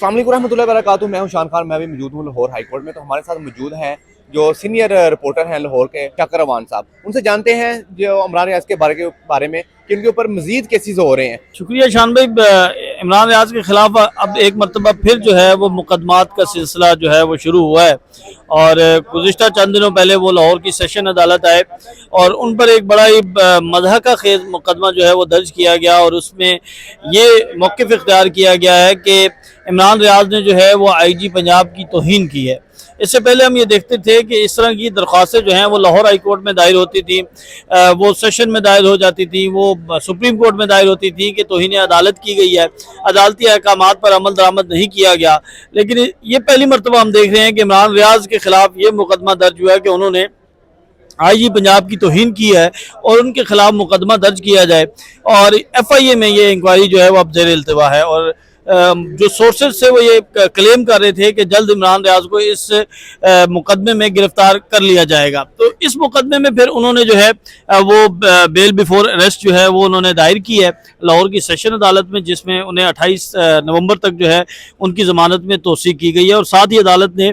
अस्सलाम वालेकुम रहमतुल्लाहि व बरकातुहू। मैं हूं शान खान, मैं भी मौजूद हूं लाहौर हाई कोर्ट में। तो हमारे साथ मौजूद हैं जो सीनियर रिपोर्टर हैं लाहौर के, शाकर रवान साहब। उनसे जानते हैं जो इमरान रियाज के बारे में कि उनके ऊपर मजीद केसेस हो रहे हैं। शुक्रिया शान भाई। इमरान रियाज के खिलाफ अब एक मरतबा फिर जो है वो मुकदमात का सिलसिला जो है वो शुरू हुआ है। और गुज़िश्ता चंद दिनों पहले वो लाहौर की सेशन अदालत आए और उन पर एक बड़ा ही मज़हका खेज मुकदमा जो है वो दर्ज किया गया और उसमें ये मौक़िफ़ इख्तियार किया गया है कि इमरान रियाज ने जो है वो IG पंजाब की तौहीन की है। इससे पहले हम ये देखते थे कि इस तरह की दरख्वास्तें जो हैं वो लाहौर हाई कोर्ट में दायर होती थी, वो सेशन में दायर हो जाती थी, वो सुप्रीम कोर्ट में दायर होती थी कि तौहीन अदालत की गई है, अदालती अहकामात पर अमल दरामद नहीं किया गया। लेकिन ये पहली मरतबा हम देख रहे हैं कि इमरान रियाज के खिलाफ ये मुकदमा दर्ज हुआ है कि उन्होंने IG पंजाब की तौहीन की है और उनके खिलाफ मुकदमा दर्ज किया जाए। और FIA में ये इंक्वायरी जो है वो अब ज़ेर इल्तिवा है और जो सोर्सेज से वो ये क्लेम कर रहे थे कि जल्द इमरान रियाज को इस मुकदमे में गिरफ्तार कर लिया जाएगा। तो इस मुकदमे में फिर उन्होंने जो है वो बेल बिफोर अरेस्ट जो है वो उन्होंने दायर की है लाहौर की सेशन अदालत में, जिसमें उन्हें 28 नवंबर तक जो है उनकी ज़मानत में तोसी की गई है। और साथ ही अदालत ने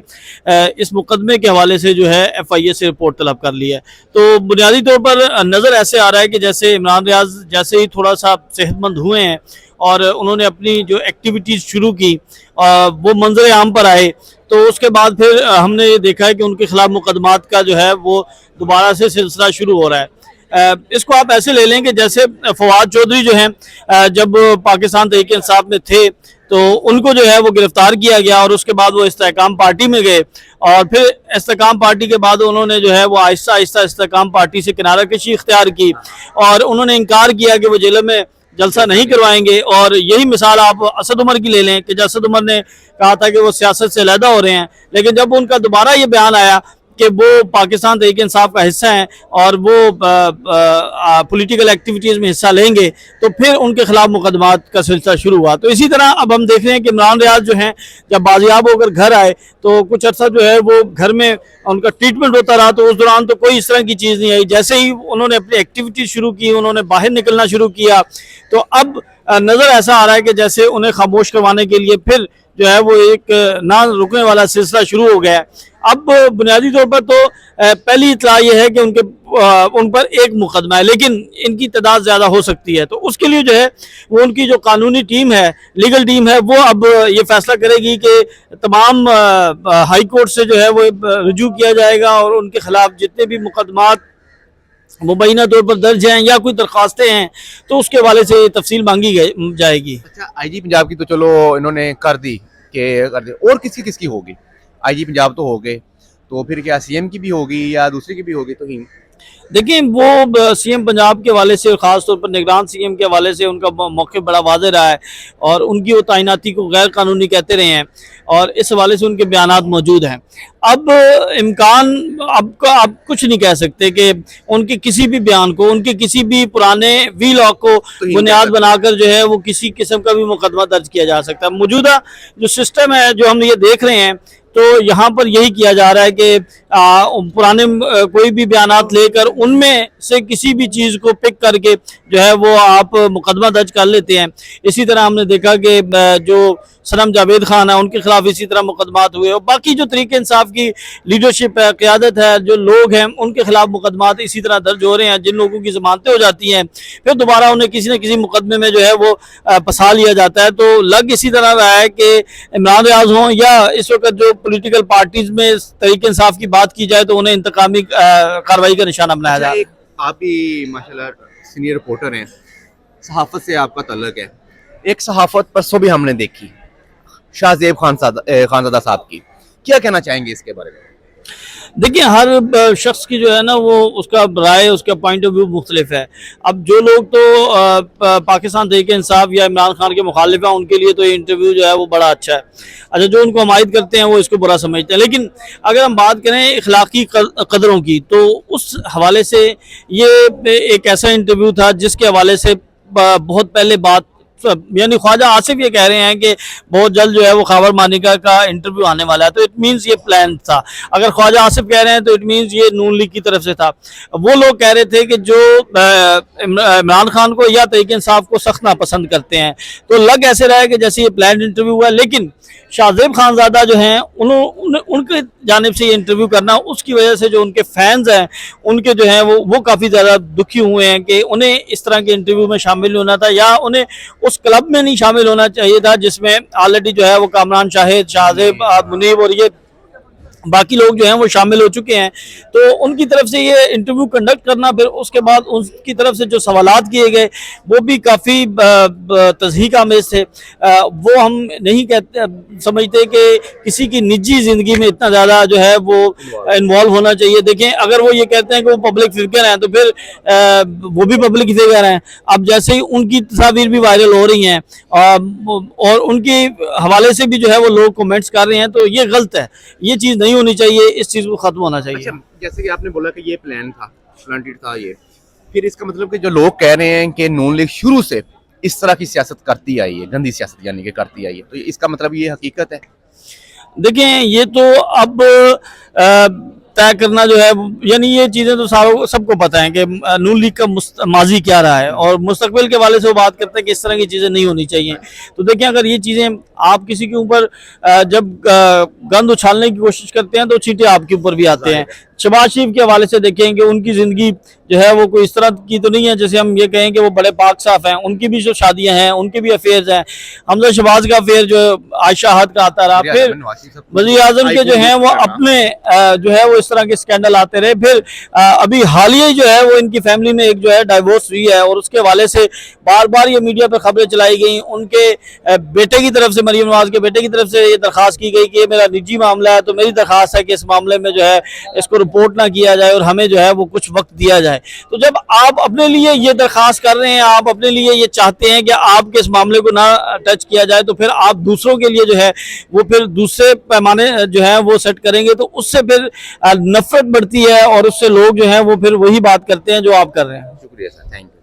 इस मुकदमे के हवाले से जो है FIA से रिपोर्ट तलब कर ली है। तो बुनियादी तौर पर नज़र ऐसे आ रहा है कि जैसे इमरान रियाज जैसे ही थोड़ा सा सेहतमंद हुए हैं और उन्होंने अपनी जो एक्टिविटीज़ शुरू की वो मंजर आम पर आए, तो उसके बाद फिर हमने ये देखा है कि उनके खिलाफ मुकदमात का जो है वो दोबारा से सिलसिला शुरू हो रहा है। इसको आप ऐसे ले लें कि जैसे फवाद चौधरी जो हैं जब पाकिस्तान तहरीक इंसाफ में थे तो उनको जो है वो गिरफ्तार किया गया और उसके बाद वो इस्तेहकाम पार्टी में गए और फिर इस्तेहकाम पार्टी के बाद उन्होंने जो है वो आहिस्ता आहिस्ता इस्तेहकाम पार्टी से किनारा कशी इख्तियार की और उन्होंने इनकार किया कि वो जेल में जलसा नहीं करवाएंगे। और यही मिसाल आप असद उमर की ले लें कि असद उमर ने कहा था कि वो सियासत से अलहदा हो रहे हैं, लेकिन जब उनका दोबारा ये बयान आया कि वो पाकिस्तान तहरीक इंसाफ का हिस्सा हैं और वो पॉलिटिकल एक्टिविटीज़ में हिस्सा लेंगे, तो फिर उनके खिलाफ मुकदमात का सिलसिला शुरू हुआ। तो इसी तरह अब हम देख रहे हैं कि इमरान रियाज जो हैं जब बाजियाब होकर घर आए तो कुछ अर्सा जो है वो घर में उनका ट्रीटमेंट होता रहा, तो उस दौरान तो कोई इस तरह की चीज़ नहीं आई। जैसे ही उन्होंने अपनी एक्टिविटी शुरू की, उन्होंने बाहर निकलना शुरू किया, तो अब नज़र ऐसा आ रहा है कि जैसे उन्हें खामोश करवाने के लिए फिर जो है वो एक ना रुकने वाला सिलसिला शुरू हो गया है। अब बुनियादी तौर पर तो पहली इतला ये है कि उन पर एक मुकदमा है, लेकिन इनकी तादाद ज़्यादा हो सकती है। तो उसके लिए जो है वो उनकी जो कानूनी टीम है, लीगल टीम है, वो अब ये फैसला करेगी कि तमाम हाई कोर्ट से जो है वो रुजू किया जाएगा और उनके खिलाफ जितने भी मुकदमात मुबैना तौर पर दर्ज हैं या कोई दरख्वास्तें हैं तो उसके हवाले से तफसील मांगी जाएगी। अच्छा, IG पंजाब की तो चलो इन्होंने कर दी और किसकी होगी? IG पंजाब तो हो गए, तो फिर क्या CM की भी होगी या दूसरी की भी होगी? तो देखिए वो CM पंजाब के हवाले से, ख़ास तौर पर निगरान CM के हवाले से उनका मौक़िफ़ बड़ा वाज़ेह रहा है और उनकी वो तैनाती को गैर कानूनी कहते रहे हैं और इस हवाले से उनके बयानात मौजूद हैं। अब इम्कान अब कुछ नहीं कह सकते कि उनके किसी भी बयान को, उनके किसी भी पुराने वीलॉग को बुनियाद बनाकर जो है वो किसी किस्म का भी मुकदमा दर्ज किया जा सकता है। मौजूदा जो सिस्टम है जो हम ये देख रहे हैं तो यहाँ पर यही किया जा रहा है कि पुराने कोई भी बयानात लेकर उनमें से किसी भी चीज़ को पिक करके जो है वो आप मुकदमा दर्ज कर लेते हैं। इसी तरह हमने देखा कि जो सनम जावेद खान है उनके खिलाफ इसी तरह मुकदमात हुए और बाकी जो तहरीक इंसाफ की लीडरशिप है, क़यादत है, जो लोग हैं उनके खिलाफ मुकदमात इसी तरह दर्ज हो रहे हैं। जिन लोगों की ज़मानतें हो जाती हैं फिर दोबारा उन्हें किसी न किसी मुकदमे में जो है वो फंसा लिया जाता है। तो लग इसी तरह रहा है कि इमरान रियाज हों या इस वक्त जो पॉलिटिकल पार्टीज़ में तहरीक इंसाफ की बात की जाए तो उन्हें इंतकामी कार्रवाई का निशाना बनाया जा रहा है। आप ही माशाल्लाह सीनियर रिपोर्टर हैं, सहाफ़त से आपका तल्लुक़ है। एक सहाफ़त परसों भी हमने देखी शाहज़ेब खानज़ादा साहब की, क्या कहना चाहेंगे इसके बारे में? देखिए हर शख्स की जो है ना वो उसका राय, उसका पॉइंट ऑफ व्यू मुख्तलिफ है। अब जो लोग तो पाकिस्तान तहरीक इंसाफ या इमरान खान के मुखालिफ हैं उनके लिए तो ये इंटरव्यू जो है वो बड़ा अच्छा है। अच्छा, जो उनको हमायत करते हैं वो इसको बुरा समझते हैं। लेकिन अगर हम बात करें इखलाकी कदरों की तो उस हवाले से ये एक ऐसा इंटरव्यू था जिसके हवाले से बहुत पहले बात यानी ख्वाजा आसिफ ये कह रहे हैं कि बहुत जल्द जो है वो खैबर मानिका का इंटरव्यू आने वाला है, तो इट मीन्स ये प्लान था। अगर ख्वाजा आसिफ कह रहे हैं तो इट मीन्स ये नून लीग की तरफ से था। वो लोग कह रहे थे कि जो इमरान खान को या तहरीक इंसाफ को सख्त नापसंद करते हैं, तो लग ऐसे रहा है कि जैसे ये प्लान इंटरव्यू हुआ। लेकिन शाहजेब खानजादा जो हैं उनके जानिब से ये इंटरव्यू करना, उसकी वजह से जो उनके फैंस हैं उनके जो हैं वो काफ़ी ज़्यादा दुखी हुए हैं कि उन्हें इस तरह के इंटरव्यू में शामिल होना था, या उन्हें उस क्लब में नहीं शामिल होना चाहिए था जिसमें ऑलरेडी जो है वो कामरान शाहिद, शाहजेब, मुनीब और ये बाकी लोग जो हैं वो शामिल हो चुके हैं। तो उनकी तरफ से ये इंटरव्यू कंडक्ट करना, फिर उसके बाद उनकी तरफ से जो सवालात किए गए वो भी काफ़ी तज़हीक आमेज़ थे। वो हम नहीं कहते समझते कि किसी की निजी ज़िंदगी में इतना ज़्यादा जो है वो इन्वॉल्व होना चाहिए। देखें, अगर वो ये कहते हैं कि वो पब्लिक फिगर हैं तो फिर वो भी पब्लिक फिगर हैं। अब जैसे ही उनकी तस्वीर भी वायरल हो रही हैं और उनके हवाले से भी जो है वो लोग कमेंट्स कर रहे हैं, तो ये गलत है, ये चीज़ नहीं होनी चाहिए, इस चीज़ को ख़त्म होना चाहिए। अच्छा, जैसे कि आपने बोला कि ये प्लान था, प्लांटेड था ये, फिर इसका मतलब कि जो लोग कह रहे हैं कि नून लीग शुरू से इस तरह की सियासत करती आई है, गंदी सियासत यानी कि करती आई है, तो इसका मतलब ये हकीकत है? देखें, ये तो अब तय करना जो है, यानी ये चीज़ें तो सारों सबको पता है कि नून लीग का माजी क्या रहा है और मुस्तकबिल के वाले से वो बात करते हैं कि इस तरह की चीज़ें नहीं होनी चाहिए। तो देखें, अगर ये चीज़ें आप किसी के ऊपर जब गंद उछालने की कोशिश करते हैं तो छींटे आपके ऊपर भी आते हैं। शहबाज शरीफ के हवाले से देखें कि उनकी ज़िंदगी जो है वो कोई इस तरह की तो नहीं है जैसे हम ये कहें कि वो बड़े पाक साफ हैं, उनकी भी जो शादियां हैं, उनके भी अफेयर्स हैं। हमजा शहबाज का अफेयर जो आयशा हद का आता रहा, फिर वज़ीर आज़म के जो हैं वो अपने जो है वो इस तरह के स्कैंडल आते रहे। फिर अभी हालिया जो है वो इनकी फैमिली में एक जो है डाइवोर्स हुई है और उसके हवाले से बार बार ये मीडिया पर खबरें चलाई गई। उनके बेटे की तरफ से, मरियम नवाज के बेटे की तरफ से ये दरख्वास्त की गई कि ये मेरा निजी मामला है, तो मेरी दरख्वास्त है कि इस मामले में जो है इसको रिपोर्ट ना किया जाए और हमें जो है वो कुछ वक्त दिया जाए। तो जब आप अपने लिए ये दरख्वास्त कर रहे हैं, आप अपने लिए ये चाहते हैं कि आपके इस मामले को ना टच किया जाए, तो फिर आप दूसरों के लिए जो है वो फिर दूसरे पैमाने जो है वो सेट करेंगे, तो उससे फिर नफरत बढ़ती है और उससे लोग जो है वो फिर वही बात करते हैं जो आप कर रहे हैं। शुक्रिया सर, थैंक यू।